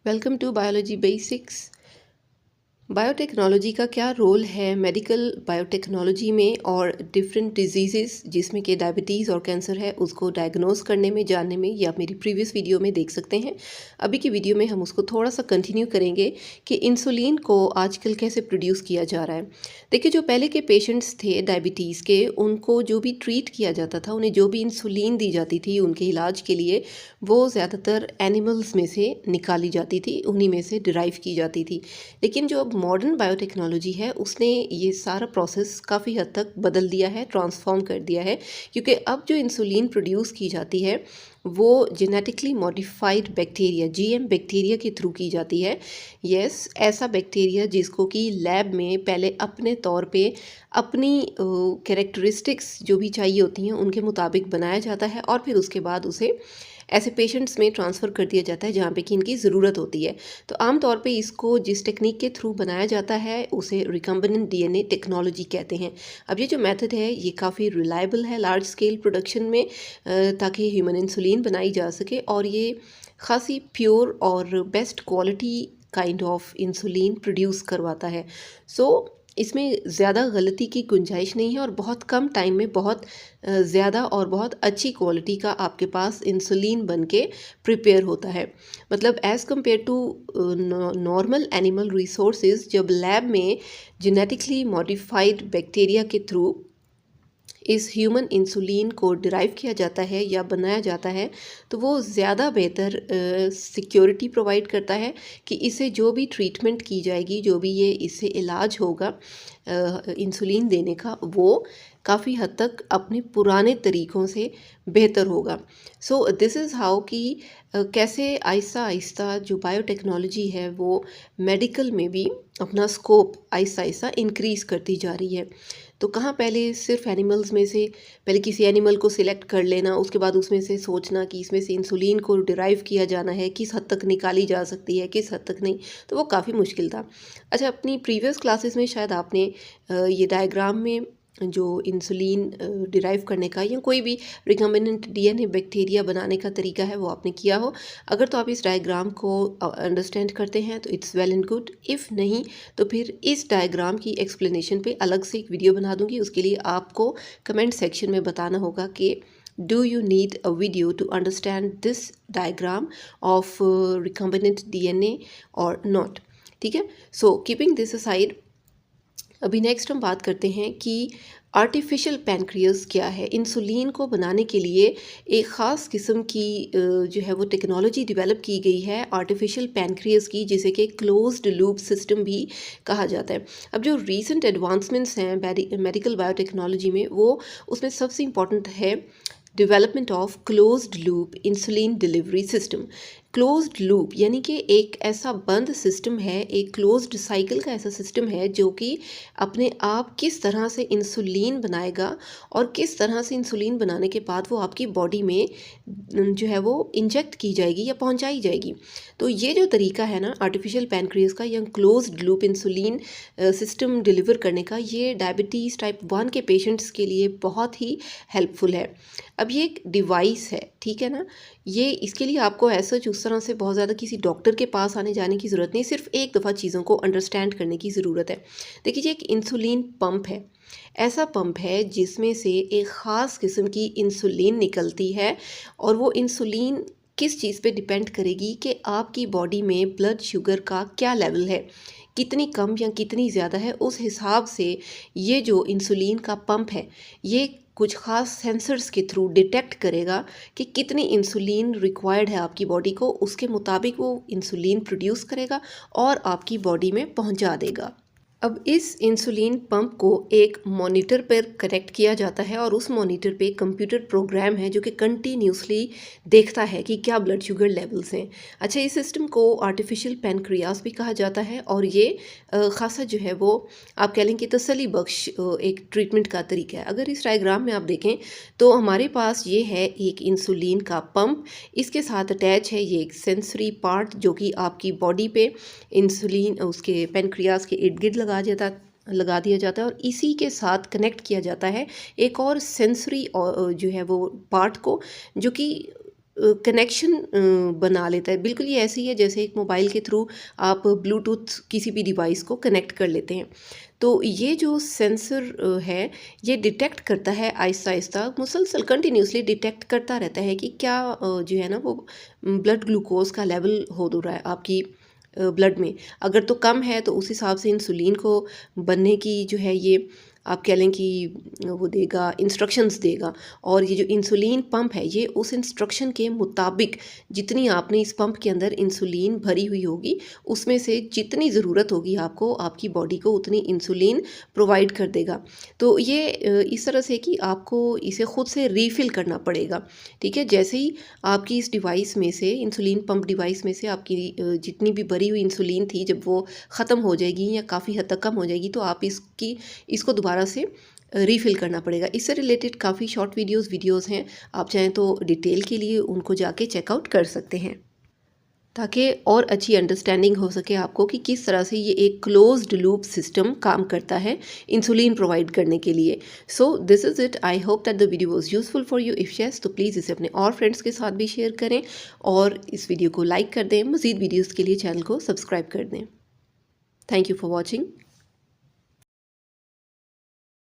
Welcome to biology basics. Biotechnology का क्या role है मेडिकल बायोटेक्नोलॉजी में और डिफरेंट डिजीज़ेस जिसमें कि डायबिटीज़ और कैंसर है उसको डायग्नोस करने में, जानने में, ये आप मेरी प्रीवियस वीडियो में देख सकते हैं। अभी की वीडियो में हम उसको थोड़ा सा कंटिन्यू करेंगे कि इंसुलिन को आजकल कैसे प्रोड्यूस किया जा रहा है। देखिए, जो पहले के पेशेंट्स थे डायबिटीज़ के, उनको जो भी ट्रीट किया जाता था, उन्हें जो भी इंसुलिन दी जाती थी उनके इलाज के लिए, वो ज़्यादातर एनिमल्स में से निकाली जाती थी, उन्हीं में से डिराइव की जाती थी। लेकिन जो अब मॉडर्न बायोटेक्नोलॉजी है उसने ये सारा प्रोसेस काफ़ी हद तक बदल दिया है, ट्रांसफॉर्म कर दिया है, क्योंकि अब जो इंसुलिन प्रोड्यूस की जाती है वो genetically modified bacteria, GM bacteria के थ्रू की जाती है। यस, ऐसा बैक्टीरिया जिसको कि लैब में पहले अपने तौर पे अपनी कैरेक्टरिस्टिक्स जो भी चाहिए होती हैं उनके मुताबिक बनाया जाता है और फिर उसके बाद उसे ऐसे पेशेंट्स में ट्रांसफ़र कर दिया जाता है जहाँ पे कि इनकी ज़रूरत होती है। तो आम तौर पे इसको जिस टेक्निक के थ्रू बनाया जाता है उसे रिकम्बिनेंट डीएनए टेक्नोलॉजी कहते हैं। अब ये जो मेथड है ये काफ़ी रिलायबल है लार्ज स्केल प्रोडक्शन में, ताकि ह्यूमन इंसुलिन बनाई जा सके और ये खासी प्योर और best quality kind of insulin produce करवाता है। सो इसमें ज़्यादा गलती की गुंजाइश नहीं है और बहुत कम टाइम में बहुत ज़्यादा और बहुत अच्छी क्वालिटी का आपके पास इंसुलिन बन के प्रिपेयर होता है। मतलब as compare to normal animal resources, जब लैब में जेनेटिकली मॉडिफाइड बैक्टीरिया के थ्रू इस ह्यूमन इंसुलिन को डिराइव किया जाता है या बनाया जाता है, तो वो ज़्यादा बेहतर सिक्योरिटी प्रोवाइड करता है कि इसे जो भी ट्रीटमेंट की जाएगी, जो भी ये इससे इलाज होगा इंसुलिन देने का, वो काफ़ी हद तक अपने पुराने तरीक़ों से बेहतर होगा। सो दिस इज़ हाउ कि कैसे आहिस्ता आहिस्ता जो बायोटेक्नोलॉजी है वो मेडिकल में भी अपना स्कोप आहिस्ता आहिस्ता इंक्रीज़ करती जा रही है। तो कहाँ पहले सिर्फ एनिमल्स में से पहले किसी एनिमल को सिलेक्ट कर लेना, उसके बाद उसमें से सोचना कि इसमें से इंसुलिन को डिराइव किया जाना है, किस हद तक निकाली जा सकती है, किस हद तक नहीं, तो वो काफ़ी मुश्किल था। अच्छा, अपनी प्रीवियस क्लासेस में शायद आपने ये डायग्राम में जो इंसुलिन डिराइव करने का या कोई भी रिकम्बिनेंट डीएनए बैक्टीरिया बनाने का तरीका है वो आपने किया हो। अगर तो आप इस डायग्राम को अंडरस्टैंड करते हैं तो it's well and good, if नहीं तो फिर इस डायग्राम की एक्सप्लेनेशन पे अलग से एक वीडियो बना दूंगी। उसके लिए आपको कमेंट सेक्शन में बताना होगा कि do you need a video to understand this diagram of recombinant DNA और नॉट। ठीक है, सो कीपिंग दिस असाइड, अभी नेक्स्ट हम बात करते हैं कि आर्टिफिशियल पैनक्रियास क्या है। इंसुलिन को बनाने के लिए एक ख़ास किस्म की जो है वो टेक्नोलॉजी डेवलप की गई है आर्टिफिशियल पैनक्रियास की, जिसे कि क्लोज्ड लूप सिस्टम भी कहा जाता है। अब जो रीसेंट एडवांसमेंट्स हैं मेडिकल बायोटेक्नोलॉजी में, वो उसमें सबसे इम्पॉर्टेंट है development of closed loop insulin delivery system. Closed loop यानी कि एक ऐसा बंद सिस्टम है, एक क्लोज्ड साइकिल का ऐसा सिस्टम है जो कि अपने आप किस तरह से इंसुलिन बनाएगा और किस तरह से इंसुलिन बनाने के बाद वो आपकी बॉडी में जो है वो इंजेक्ट की जाएगी या पहुंचाई जाएगी। तो ये जो तरीका है ना आर्टिफिशियल पैनक्रियास का या closed loop insulin system deliver करने का, ये डायबिटीज़ टाइप 1 के पेशेंट्स के लिए बहुत ही हेल्पफुल है। अब ये एक डिवाइस है, ठीक है ना, ये इसके लिए आपको ऐसा उस तरह से बहुत ज़्यादा किसी डॉक्टर के पास आने जाने की ज़रूरत नहीं, सिर्फ एक दफ़ा चीज़ों को अंडरस्टैंड करने की ज़रूरत है। देखिए, ये एक इंसुलिन पंप है, ऐसा पंप है जिसमें से एक ख़ास किस्म की इंसुलिन निकलती है और वो इंसुलिन किस चीज़ पे डिपेंड करेगी कि आपकी बॉडी में ब्लड शुगर का क्या लेवल है, कितनी कम या कितनी ज़्यादा है। उस हिसाब से ये जो इंसुलिन का पंप है ये कुछ ख़ास सेंसर्स के थ्रू डिटेक्ट करेगा कि कितनी इंसुलिन रिक्वायर्ड है आपकी बॉडी को, उसके मुताबिक वो इंसुलिन प्रोड्यूस करेगा और आपकी बॉडी में पहुंचा देगा। अब इस इंसुलिन पंप को एक मॉनिटर पर कनेक्ट किया जाता है और उस मॉनिटर पे कंप्यूटर प्रोग्राम है जो कि कंटिन्यूसली देखता है कि क्या ब्लड शुगर लेवल्स हैं। अच्छा, इस सिस्टम को आर्टिफिशियल पैनक्रियास भी कहा जाता है और ये ख़ासा जो है वो आप कह लें कि तसल्ली बख्श एक ट्रीटमेंट का तरीका है। अगर इस डायग्राम में आप देखें तो हमारे पास ये है एक इंसुलिन का पंप, इसके साथ अटैच है ये एक सेंसरी पार्ट जो कि आपकी बॉडी पे इंसुलिन उसके पैनक्रियास के इर्द गिर्द लगा दिया जाता है और इसी के साथ कनेक्ट किया जाता है एक और सेंसरी जो है वो पार्ट को, जो कि कनेक्शन बना लेता है। बिल्कुल ये ऐसे ही है जैसे एक मोबाइल के थ्रू आप ब्लूटूथ किसी भी डिवाइस को कनेक्ट कर लेते हैं। तो ये जो सेंसर है, ये डिटेक्ट करता है आहिस्ता-आहिस्ता, मुसलसल कंटिन्यूअसली डिटेक्ट करता रहता है कि क्या जो है ना वो ब्लड ग्लूकोज़ का लेवल हो रहा है आपकी ब्लड में। अगर तो कम है तो उस हिसाब से इंसुलिन को बनने की जो है ये आप कह लें कि वो देगा, इंस्ट्रक्शंस देगा। और ये जो इंसुलिन पंप है ये उस इंस्ट्रक्शन के मुताबिक जितनी आपने इस पंप के अंदर इंसुलिन भरी हुई होगी उसमें से जितनी ज़रूरत होगी आपको, आपकी बॉडी को उतनी इंसुलिन प्रोवाइड कर देगा। तो ये इस तरह से कि आपको इसे ख़ुद से रीफ़िल करना पड़ेगा, ठीक है। जैसे ही आपकी इस डिवाइस में से, इंसुलिन पंप डिवाइस में से आपकी जितनी भी भरी हुई इंसुलिन थी, जब वो ख़त्म हो जाएगी या काफ़ी हद तक कम हो जाएगी, तो आप इसको दोबारा से रीफ़िल करना पड़ेगा। इससे रिलेटेड काफ़ी शॉर्ट वीडियोज़ हैं, आप चाहें तो डिटेल के लिए उनको जाके चेकआउट कर सकते हैं, ताकि और अच्छी अंडरस्टैंडिंग हो सके आपको कि किस तरह से ये एक क्लोज्ड लूप सिस्टम काम करता है इंसुलिन प्रोवाइड करने के लिए। So this is it. I hope that the video was useful for you. If yes तो प्लीज़ इसे अपने और फ्रेंड्स के साथ भी शेयर करें और इस वीडियो को लाइक कर दें। मज़ीद वीडियोज़ के लिए चैनल को सब्सक्राइब कर दें। Thank you for watching.